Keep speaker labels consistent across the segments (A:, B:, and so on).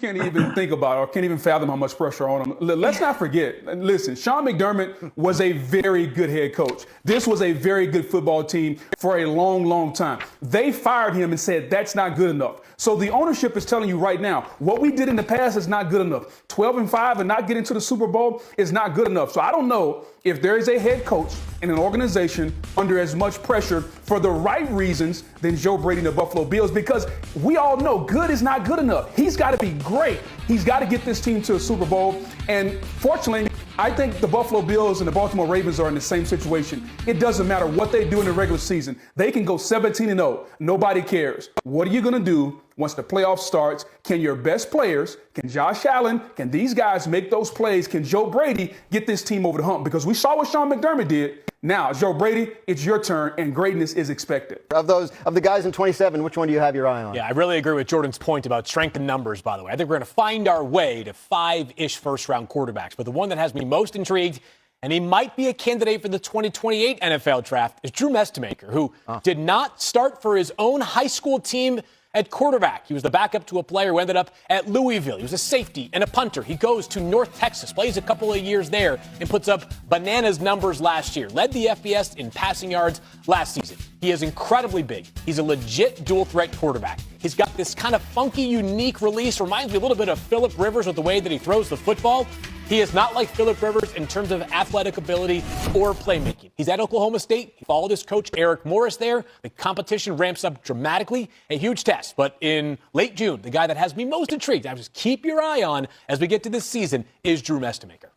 A: can't even think about or can't even fathom how much pressure on him. Let's not forget, listen, Sean McDermott was a very good head coach. This was a very good football team for a long, long time. They fired him and said that's not good enough. So the ownership is telling you right now, what we did in the past is not good enough. 12-5 and not getting to the Super Bowl is not good enough. So I don't know if there is a head coach in an organization under as much pressure for the right reasons than Joe Brady and the Buffalo Bills, because we all know good is not good enough. He's got to be great. He's got to get this team to a Super Bowl. And fortunately, I think the Buffalo Bills and the Baltimore Ravens are in the same situation. It doesn't matter what they do in the regular season. They can go 17-0. Nobody cares. What are you going to do once the playoffs starts? Can your best players, can Josh Allen, can these guys make those plays? Can Joe Brady get this team over the hump? Because we saw what Sean McDermott did. Now, Joe Brady, it's your turn, and greatness is expected.
B: Of the guys in 27, which one do you have your eye on?
C: Yeah, I really agree with Jordan's point about strength in numbers, by the way. I think we're going to find our way to 5-ish first-round quarterbacks. But the one that has me most intrigued, and he might be a candidate for the 2028 NFL draft, is Drew Mestemaker, who did not start for his own high school team at quarterback. He was the backup to a player who ended up at Louisville. He was a safety and a punter. He goes to North Texas, plays a couple of years there, and puts up bananas numbers last year. Led the FBS in passing yards last season. He is incredibly big. He's a legit dual-threat quarterback. He's got this kind of funky, unique release. Reminds me a little bit of Phillip Rivers with the way that he throws the football. He is not like Phillip Rivers in terms of athletic ability or playmaking. He's at Oklahoma State. He followed his coach, Eric Morris, there. The competition ramps up dramatically. A huge test. But in late June, the guy that has me most intrigued, I just keep your eye on as we get to this season, is Drew Mestemaker.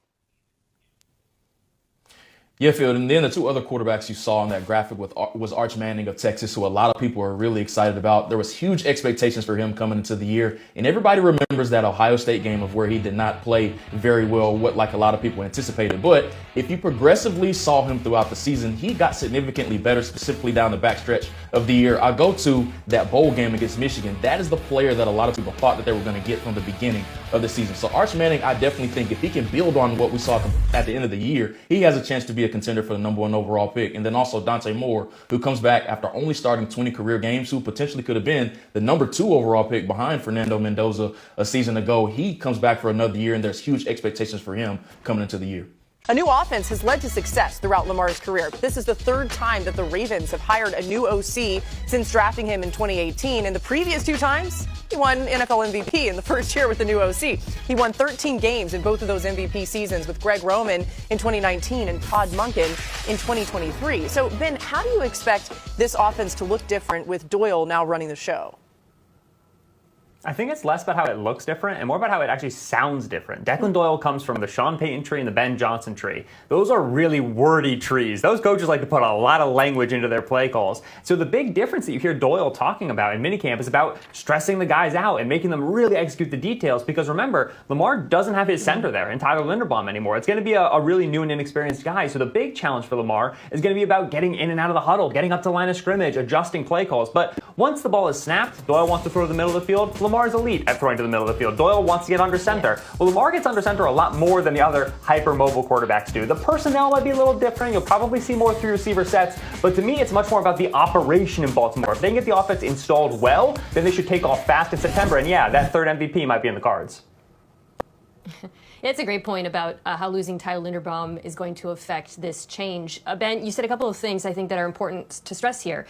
D: Yeah, Phil, and then the two other quarterbacks you saw on that graphic was Arch Manning of Texas, who a lot of people are really excited about. There was huge expectations for him coming into the year, and everybody remembers that Ohio State game of where he did not play very well, what like a lot of people anticipated. But if you progressively saw him throughout the season, he got significantly better, specifically down the backstretch of the year. I go to that bowl game against Michigan. That is the player that a lot of people thought that they were going to get from the beginning of the season. So Arch Manning, I definitely think if he can build on what we saw at the end of the year, he has a chance to be a contender for the number 1 overall pick. And then also Dante Moore, who comes back after only starting 20 career games, who potentially could have been the number 2 overall pick behind Fernando Mendoza a season ago. He comes back for another year, and there's huge expectations for him coming into the year.
E: A new offense has led to success throughout Lamar's career. This is the third time that the Ravens have hired a new OC since drafting him in 2018. And the previous 2 times, he won NFL MVP in the first year with the new OC. He won 13 games in both of those MVP seasons with Greg Roman in 2019 and Todd Monken in 2023. So, Ben, how do you expect this offense to look different with Doyle now running the show?
F: I think it's less about how it looks different and more about how it actually sounds different. Declan Doyle comes from the Sean Payton tree and the Ben Johnson tree. Those are really wordy trees. Those coaches like to put a lot of language into their play calls. So the big difference that you hear Doyle talking about in minicamp is about stressing the guys out and making them really execute the details, because remember, Lamar doesn't have his center there in Tyler Linderbaum anymore. It's going to be a really new and inexperienced guy. So the big challenge for Lamar is going to be about getting in and out of the huddle, getting up to line of scrimmage, adjusting play calls. But once the ball is snapped, Doyle wants to throw to the middle of the field. Lamar's elite at throwing to the middle of the field. Doyle wants to get under center. Well, Lamar gets under center a lot more than the other hyper-mobile quarterbacks do. The personnel might be a little different. You'll probably see more three receiver sets. But to me, it's much more about the operation in Baltimore. If they can get the offense installed well, then they should take off fast in September. And yeah, that third MVP might be in the cards.
G: It's a great point about how losing Tyler Linderbaum is going to affect this change. Ben, you said a couple of things I think that are important to stress here.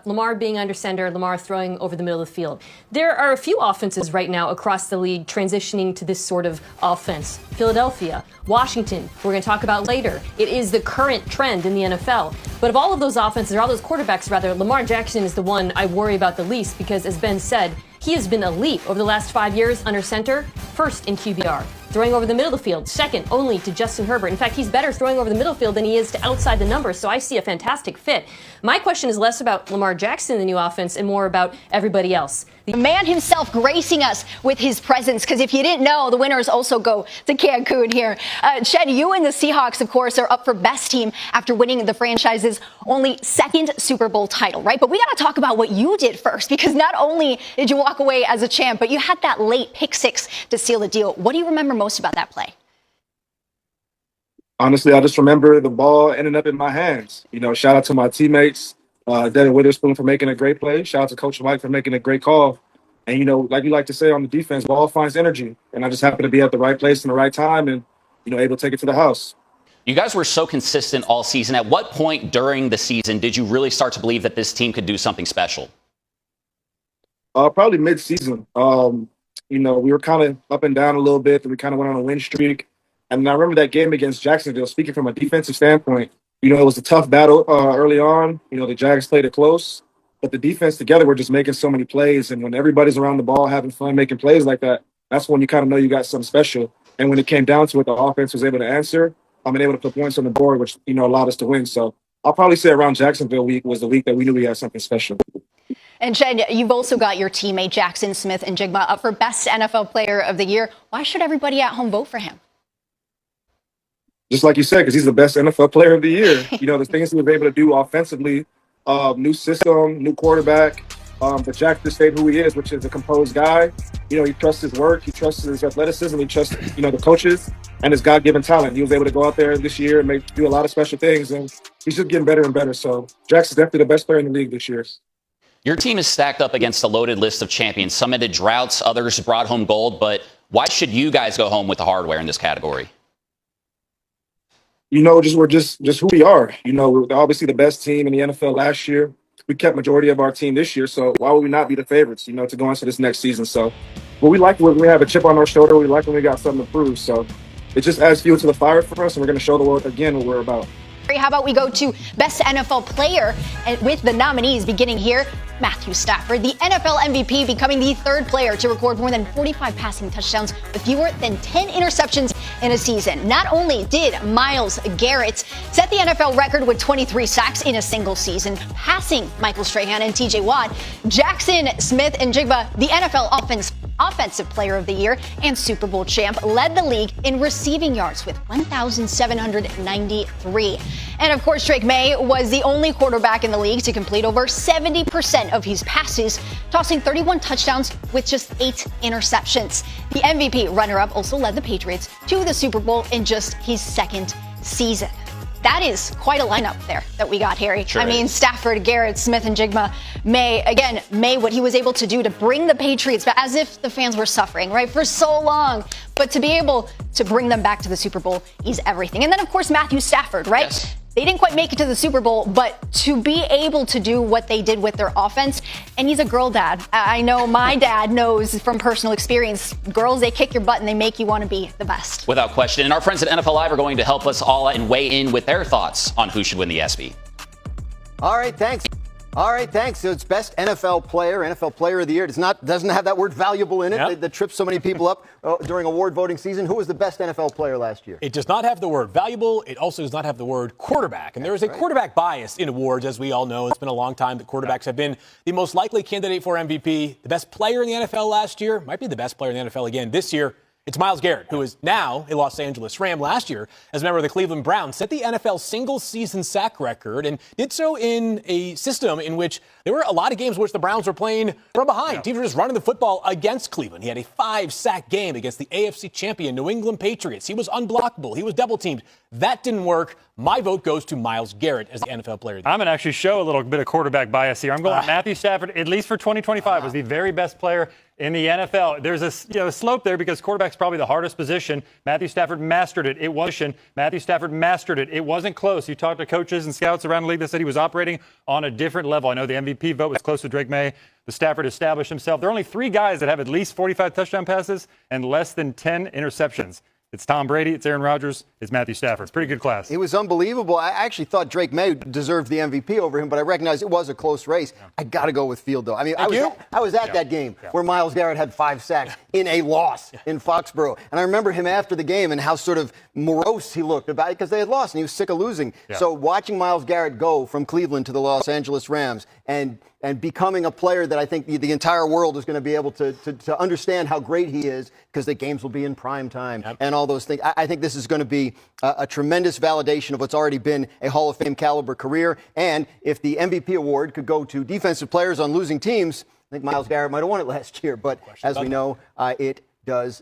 G: Lamar being under center, Lamar throwing over the middle of the field. There are a few offenses right now across the league transitioning to this sort of offense. Philadelphia, Washington, we're going to talk about later. It is the current trend in the NFL. But of all of those offenses, or all those quarterbacks rather, Lamar Jackson is the one I worry about the least, because as Ben said, he has been elite over the last 5 years under center, first in QBR. Throwing over the middle of the field, second only to Justin Herbert. In fact, he's better throwing over the middle field than he is to outside the numbers, so I see a fantastic fit. My question is less about Lamar Jackson in the new offense and more about everybody else.
H: The man himself gracing us with his presence, because if you didn't know, the winners also go to Cancun here. Shed, you and the Seahawks, of course, are up for best team after winning the franchise's only second Super Bowl title, right? But we got to talk about what you did first, because not only did you walk away as a champ, but you had that late pick six to seal the deal. What do you remember most about that play?
I: Honestly, I just remember the ball ending up in my hands. You know, shout out to my teammates, Devin Witherspoon for making a great play. Shout out to Coach Mike for making a great call. And, like you like to say on the defense, ball finds energy. And I just happened to be at the right place in the right time and, able to take it to the house.
J: You guys were so consistent all season. At what point during the season did you really start to believe that this team could do something special?
I: Probably mid-season. We were kind of up and down a little bit. And we kind of went on a win streak. And I remember that game against Jacksonville, speaking from a defensive standpoint, it was a tough battle early on. The Jags played it close. But the defense together were just making so many plays. And when everybody's around the ball having fun making plays like that, that's when you kind of know you got something special. And when it came down to it, the offense was able to answer. And able to put points on the board, which, allowed us to win. So I'll probably say around Jacksonville week was the week that we knew we had something special.
H: And Shed, you've also got your teammate Jackson Smith-Njigba up for Best NFL Player of the Year. Why should everybody at home vote for him?
I: Just like you said, because he's the best NFL Player of the Year. The things he was able to do offensively, new system, new quarterback. But Jack just stayed who he is, which is a composed guy. He trusts his work, he trusts his athleticism, he trusts, the coaches and his God-given talent. He was able to go out there this year and do a lot of special things, and he's just getting better and better. So Jack's definitely the best player in the league this year.
J: Your team is stacked up against a loaded list of champions. Some ended droughts, others brought home gold. But why should you guys go home with the hardware in this category?
I: We're just who we are. We're obviously the best team in the NFL last year. We kept majority of our team this year, so why would we not be the favorites, to go into this next season? So, but we like when we have a chip on our shoulder. We like when we got something to prove. So it just adds fuel to the fire for us, and we're going to show the world again what we're about.
H: How about we go to Best NFL Player, and with the nominees beginning here, Matthew Stafford, the NFL MVP, becoming the third player to record more than 45 passing touchdowns with fewer than 10 interceptions in a season. Not only did Myles Garrett set the NFL record with 23 sacks in a single season, passing Michael Strahan and TJ Watt, Jackson Smith-Njigba, the NFL Offensive Player of the Year and Super Bowl champ, led the league in receiving yards with 1,793. And of course, Drake May was the only quarterback in the league to complete over 70% of his passes, tossing 31 touchdowns with just 8 interceptions. The MVP runner-up also led the Patriots to the Super Bowl in just his second season. That is quite a lineup there that we got, Harry.
J: Sure
H: Stafford, Garrett, Smith-Njigba, May, what he was able to do to bring the Patriots back, as if the fans were suffering, right, for so long. But to be able to bring them back to the Super Bowl is everything. And then, of course, Matthew Stafford, right?
J: Yes.
H: They didn't quite make it to the Super Bowl, but to be able to do what they did with their offense, and he's a girl dad. I know my dad knows from personal experience, girls, they kick your butt and they make you want to be the best.
J: Without question. And our friends at NFL Live are going to help us all and weigh in with their thoughts on who should win the ESPY.
B: All right, thanks. So it's Best NFL Player of the Year. Doesn't have that word valuable in it.
C: Yep.
B: That trips so many people up during award voting season. Who was the best NFL player last year?
C: It does not have the word valuable. It also does not have the word quarterback. And there is a quarterback bias in awards, as we all know. It's been a long time that quarterbacks have been the most likely candidate for MVP. The best player in the NFL last year might be the best player in the NFL again this year. It's Myles Garrett, who is now a Los Angeles Ram. Last year, as a member of the Cleveland Browns, set the NFL single-season sack record and did so in a system in which there were a lot of games in which the Browns were playing from behind. Teams were just running the football against Cleveland. He had a 5-sack game against the AFC champion New England Patriots. He was unblockable. He was double-teamed. That didn't work. My vote goes to Myles Garrett as the NFL player of the year.
F: I'm going to actually show a little bit of quarterback bias here. I'm going Matthew Stafford, at least for 2025, was the very best player in the NFL. There's a slope there because quarterback's probably the hardest position. Matthew Stafford mastered it. It wasn't close. You talked to coaches and scouts around the league that said he was operating on a different level. I know the MVP vote was close to Drake May. The Stafford established himself. There are only 3 guys that have at least 45 touchdown passes and less than 10 interceptions. It's Tom Brady, it's Aaron Rodgers, it's Matthew Stafford. It's pretty good class.
B: It was unbelievable. I actually thought Drake May deserved the MVP over him, but I recognized it was a close race. Yeah. I got to go with Field, though. I mean, I was at that game where Myles Garrett had 5 sacks in a loss in Foxborough. And I remember him after the game and how sort of morose he looked about it because they had lost and he was sick of losing. Yeah. So watching Myles Garrett go from Cleveland to the Los Angeles Rams and becoming a player that I think the entire world is going to be able to understand how great he is because the games will be in prime time and all those things. I think this is going to be a tremendous validation of what's already been a Hall of Fame caliber career. And if the MVP award could go to defensive players on losing teams, I think Myles Garrett might have won it last year. But as we know, it does